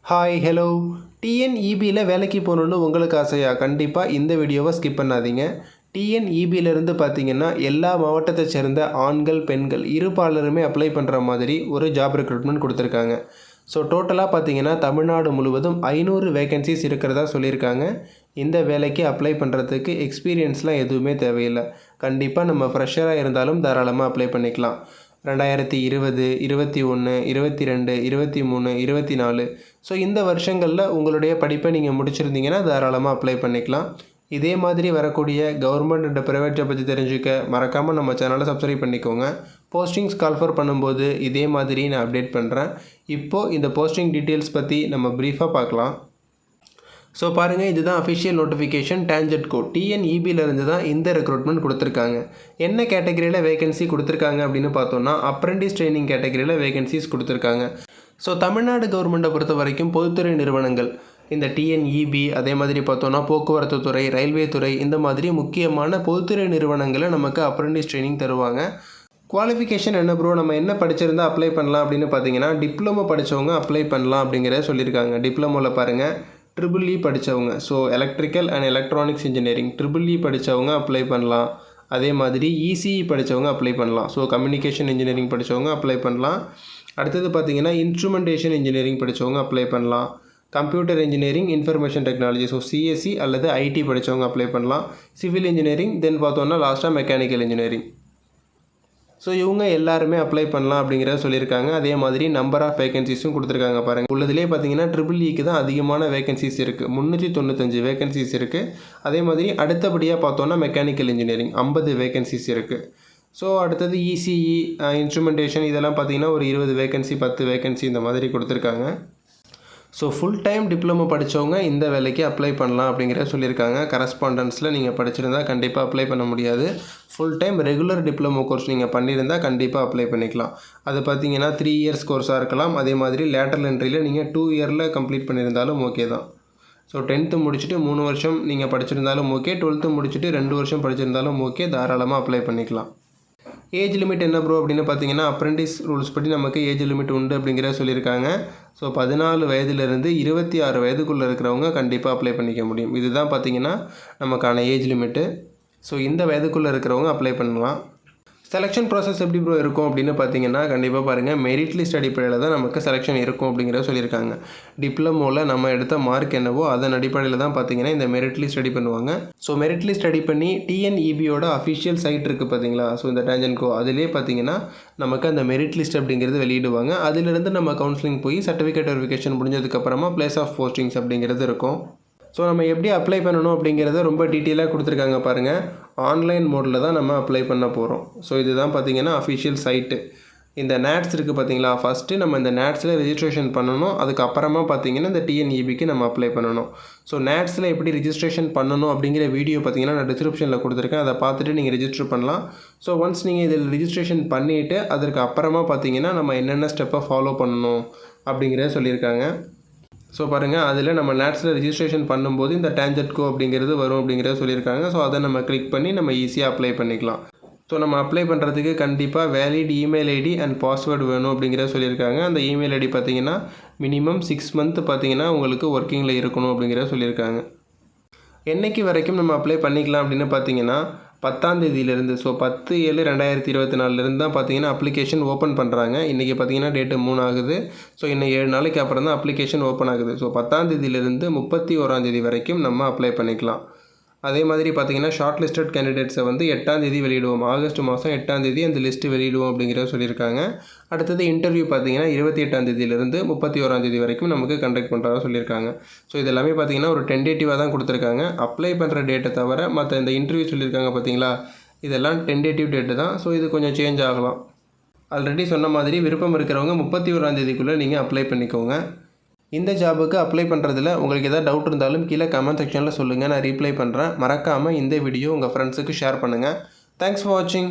Hi hello டிஎன்இபியில் வேலைக்கு போகணுன்னு உங்களுக்கு ஆசையா? கண்டிப்பாக இந்த வீடியோவை ஸ்கிப் பண்ணாதீங்க. டிஎன்இபியிலேருந்து பார்த்தீங்கன்னா எல்லா மாவட்டத்தை சேர்ந்த ஆண்கள் பெண்கள் இருபாலருமே அப்ளை பண்ணுற மாதிரி ஒரு ஜாப் ரெக்ரூட்மெண்ட் கொடுத்துருக்காங்க. ஸோ டோட்டலாக பார்த்தீங்கன்னா தமிழ்நாடு முழுவதும் 500 வேகன்சிஸ் இருக்கிறதா சொல்லியிருக்காங்க. இந்த வேலைக்கு அப்ளை பண்ணுறதுக்கு எக்ஸ்பீரியன்ஸ்லாம் எதுவுமே தேவையில்லை. கண்டிப்பாக நம்ம ஃப்ரெஷராக இருந்தாலும் தாராளமாக அப்ளை பண்ணிக்கலாம். 2020, 21, 22, 23, 24 ஸோ இந்த வருஷங்களில் உங்களுடைய படிப்பை நீங்கள் முடிச்சிருந்தீங்கன்னா தாராளமாக அப்ளை பண்ணிக்கலாம். இதே மாதிரி வரக்கூடிய கவர்மெண்ட் அண்ட் ப்ரைவேட் ஜாப் பற்றி தெரிஞ்சுக்க மறக்காமல் நம்ம சேனலை சப்ஸ்கிரைப் பண்ணிக்கோங்க. போஸ்டிங்ஸ் கால்ஃபர் பண்ணும்போது இதே மாதிரி நான் அப்டேட் பண்ணுறேன். இப்போது இந்த போஸ்டிங் டீட்டெயில்ஸ் பற்றி நம்ம ப்ரீஃபாக பார்க்கலாம். ஸோ பாருங்கள், இதுதான் அஃபிஷியல் நோட்டிஃபிகேஷன். டேஞ்சட் கோட் டிஎன்இபியிலேருந்து தான் இந்த ரெக்ரூட்மெண்ட் கொடுத்துருக்காங்க. என்ன கேட்டகரியில் வேகன்சி கொடுத்துருக்காங்க அப்படின்னு பார்த்தோன்னா அப்ரெண்டிஸ் ட்ரைனிங் கேட்டகரியில் வேகன்சிஸ் கொடுத்துருக்காங்க. ஸோ தமிழ்நாடு கவர்மெண்ட்டை பொறுத்த வரைக்கும் பொதுத்துறை நிறுவனங்கள் இந்த டிஎன்இபி, அதே மாதிரி பார்த்தோன்னா போக்குவரத்து துறை, ரயில்வே துறை, இந்த மாதிரி முக்கியமான பொதுத்துறை நிறுவனங்களை நமக்கு அப்ரெண்டிஸ் ட்ரைனிங் தருவாங்க. குவாலிஃபிகேஷன் என்ன ப்ரோ, நம்ம என்ன படிச்சிருந்தா அப்ளை பண்ணலாம் அப்படின்னு பார்த்தீங்கன்னா டிப்ளமோ படித்தவங்க அப்ளை பண்ணலாம் அப்படிங்கிறத சொல்லியிருக்காங்க. டிப்ளமோவில் பாருங்கள் ட்ரிபிள் படித்தவங்க, so electrical and electronics engineering triple படித்தவங்க அப்ளை பண்ணலாம். அதே மாதிரி இசிஇ படித்தவங்க அப்ளை பண்ணலாம். ஸோ கம்யூனிகேஷன் இன்ஜினியரிங் படித்தவங்க அப்ளை பண்ணலாம். அடுத்தது பார்த்திங்கன்னா இன்ஸ்ட்ருமெண்டேஷன் இன்ஜினியரிங் படித்தவங்க அப்ளை பண்ணலாம். Computer engineering, information technology, so CSC அல்லது ஐடி படித்தவங்க அப்ளை பண்ணலாம். சிவில் இன்ஜினியரிங், தென் பார்த்தோன்னா லாஸ்ட்டாக மெக்கானிக்கல் இன்ஜினியரிங். ஸோ இவங்க எல்லாருமே அப்ளை பண்ணலாம் அப்படிங்கிறத சொல்லியிருக்காங்க. அதே மாதிரி நம்பர் ஆஃப் வேகன்சிஸும் கொடுத்துருக்காங்க. பாருங்கள், உள்ளதுலேயே பார்த்தீங்கன்னா ட்ரிபிள் இக்கு தான் அதிகமான வேகன்சிஸ் இருக்குது. 395 வேகன்சிஸ் இருக்குது. அதே மாதிரி அடுத்தபடியாக பார்த்தோன்னா மெக்கானிக்கல் இன்ஜினியரிங் 50 வேகன்சிஸ் இருக்குது. ஸோ அடுத்தது இசிஇ, இன்ஸ்ட்ருமெண்டேஷன் இதெல்லாம் பார்த்தீங்கன்னா ஒரு 20 வேகன்சி, 10 வேகன்சி இந்த மாதிரி கொடுத்துருக்காங்க. ஸோ ஃபுல் டைம் டிப்ளமோ படித்தவங்க இந்த வேலைக்கு அப்ளை பண்ணலாம் அப்படிங்கிறத சொல்லியிருக்காங்க. கரஸ்பாண்டன்ஸில் நீங்கள் படிச்சிருந்தால் கண்டிப்பாக அப்ளை பண்ண முடியாது. Full time regular diploma course நீங்கள் பண்ணியிருந்தால் கண்டிப்பாக அப்ளை பண்ணிக்கலாம். அது பார்த்தீங்கன்னா 3 இயர்ஸ் கோர்ஸாக இருக்கலாம். அதே மாதிரி லேட்டரல் என்ட்ரியில் நீங்கள் 2 இயரில் கம்ப்ளீட் பண்ணியிருந்தாலும் ஓகே தான். ஸோ 10th முடிச்சுட்டு 3 வருஷம் நீங்கள் படிச்சிருந்தாலும் ஓகே, 12th முடிச்சுட்டு 2 வருஷம் படிச்சிருந்தாலும் ஓகே, தாராளமாக அப்ளை பண்ணிக்கலாம். ஏஜ் லிமிட் என்ன ப்ரோ அப்படின்னு பார்த்தீங்கன்னா அப்ரெண்டிஸ் ரூல்ஸ் படி நமக்கு ஏஜ் லிமிட் உண்டு அப்படிங்கிறத சொல்லியிருக்காங்க. ஸோ 14 வயதுலேருந்து 26 வயதுக்குள்ளே இருக்கிறவங்க கண்டிப்பாக அப்ளை பண்ணிக்க முடியும். இதுதான் பார்த்தீங்கன்னா நமக்கான ஏஜ் லிமிட்டு. ஸோ இந்த வயதுக்குள்ளே இருக்கிறவங்க அப்ளை பண்ணலாம். செலெக்ஷன் ப்ராசஸ் எப்படி ப்ரோ இருக்கும் அப்படின்னு பார்த்தீங்கன்னா கண்டிப்பாக பாருங்கள், மெரிட் லிஸ்ட் அடிப்படையில் தான் நமக்கு செலெக்ஷன் இருக்கும் அப்படிங்கிறத சொல்லியிருக்காங்க. டிப்ளமோவில் நம்ம எடுத்த மார்க் என்னவோ அதன் அடிப்படையில் தான் பார்த்தீங்கன்னா இந்த மெரிட் லிஸ்ட் ரெடி பண்ணுவாங்க. ஸோ மெரிட் லிஸ்ட் ரெடி பண்ணி டிஎன்இபியோட அஃபிஷியல் சைட் இருக்குது பார்த்தீங்களா, ஸோ இந்த டேஞ்சன் கோ அதிலே பார்த்தீங்கன்னா நமக்கு அந்த மெரிட் லிஸ்ட் அப்படிங்கிறது வெளியிடுவாங்க. அதிலிருந்து நம்ம கவுன்சிலிங் போய் சர்டிஃபிகேட் வெரிஃபிகேஷன் முடிஞ்சதுக்கப்புறமா பிளேஸ் ஆஃப் போஸ்டிங்ஸ் அப்படிங்கிறது இருக்கும். ஸோ நம்ம எப்படி அப்ளை பண்ணணும் அப்படிங்கிறத ரொம்ப டீட்டெயிலாக கொடுத்துருக்காங்க பாருங்கள். ஆன்லைன் மோடில் தான் நம்ம அப்ளை பண்ண போகிறோம். ஸோ இதுதான் பார்த்தீங்கன்னா அஃபிஷியல் சைட்டு. இந்த நேட்ஸ் இருக்குது பார்த்தீங்களா, ஃபஸ்ட்டு நம்ம இந்த நேட்ஸில் ரெஜிஸ்ட்ரேஷன் பண்ணணும். அதுக்கப்புறமா பார்த்தீங்கன்னா இந்த டிஎன்இபிக்கு நம்ம அப்ளை பண்ணணும். ஸோ நேட்ஸில் எப்படி ரெஜிஸ்ட்ரேஷன் பண்ணணும் அப்படிங்கிற வீடியோ பார்த்தீங்கன்னா நான் டிஸ்கிரிப்ஷனில் கொடுத்துருக்கேன். அதை பார்த்துட்டு நீங்கள் ரெஜிஸ்டர் பண்ணலாம். ஸோ ஒன்ஸ் நீங்கள் இதில் ரெஜிஸ்ட்ரேஷன் பண்ணிவிட்டு அதற்கு அப்புறமா பார்த்தீங்கன்னா நம்ம என்னென்ன ஸ்டெப்பை ஃபாலோ பண்ணணும் அப்படிங்கிறத சொல்லியிருக்காங்க. ஸோ பாருங்கள், அதில் நம்ம நேட்ஸில் ரெஜிஸ்ட்ரேஷன் பண்ணும்போது இந்த டேஞ்சட் கோ அப்படிங்கிறது வரும் அப்படிங்கிறத சொல்லியிருக்காங்க. ஸோ அதை நம்ம கிளிக் பண்ணி நம்ம ஈஸியாக அப்ளை பண்ணிக்கலாம். ஸோ நம்ம அப்ளை பண்ணுறதுக்கு கண்டிப்பாக valid email ID and password வேணும் அப்படிங்கிறத சொல்லியிருக்காங்க. அந்த இமெயில் ஐடி பார்த்தீங்கன்னா மினிமம் 6 மந்த் பார்த்தீங்கன்னா உங்களுக்கு ஒர்க்கிங்கில் இருக்கணும் அப்படிங்கிறத சொல்லியிருக்காங்க. என்றைக்கு வரைக்கும் நம்ம அப்ளை பண்ணிக்கலாம் அப்படின்னு பார்த்தீங்கன்னா 10ஆம் தேதியிலேருந்து, ஸோ 10/7/2024 தான் பார்த்தீங்கன்னா அப்ளிகேஷன் ஓப்பன் பண்ணுறாங்க. இன்றைக்கி பார்த்தீங்கன்னா டேட்டு 3 ஆகுது. ஸோ இன்னும் 7 நாளைக்கு அப்புறம் தான் அப்ளிகேஷன் ஓப்பன் ஆகுது. ஸோ 10ஆம் தேதியிலேருந்து 31ஆம் தேதி வரைக்கும் நம்ம அப்ளை பண்ணிக்கலாம். அதே மாதிரி பார்த்தீங்கன்னா ஷார்ட் லிஸ்டட் கேண்டிடேட்ஸை வந்து 8ஆம் தேதி வெளியிடுவோம். ஆகஸ்ட் மாதம் 8ஆம் தேதி அந்த லிஸ்ட்டு வெளியிடுவோம் அப்படிங்கிறத சொல்லியிருக்காங்க. அடுத்தது இன்டர்வியூ பார்த்தீங்கன்னா 28ஆம் தேதியிலேருந்து 31ஆம் தேதி வரைக்கும் நமக்கு கண்டக்ட் பண்ணுறதா சொல்லியிருக்காங்க. ஸோ இதெல்லாமே பார்த்தீங்கன்னா ஒரு டென்டேட்டிவாக தான் கொடுத்துருக்காங்க. அப்ளை பண்ணுற டேட்டை தவிர மற்ற இந்த இன்டர்வியூ சொல்லியிருக்காங்க பார்த்தீங்களா, இதெல்லாம் டென்டேட்டிவ் டேட்டு தான். ஸோ இது கொஞ்சம் சேஞ்ச் ஆகலாம். ஆல்ரெடி சொன்ன மாதிரி விருப்பம் இருக்கிறவங்க 31ஆம் தேதிக்குள்ளே நீங்கள் அப்ளை பண்ணிக்கோங்க. இந்த ஜாபுக்கு அப்ளை பண்ணுறதுல உங்களுக்கு எதாவது டவுட் இருந்தாலும் கீழே கமெண்ட் செக்ஷனில் சொல்லுங்கள், நான் ரீப்ளை பண்ணுறேன். மறக்காமல் இந்த வீடியோ உங்கள் ஃப்ரெண்ட்ஸுக்கு ஷேர் பண்ணுங்கள். தேங்க்ஸ் ஃபார் வாட்சிங்.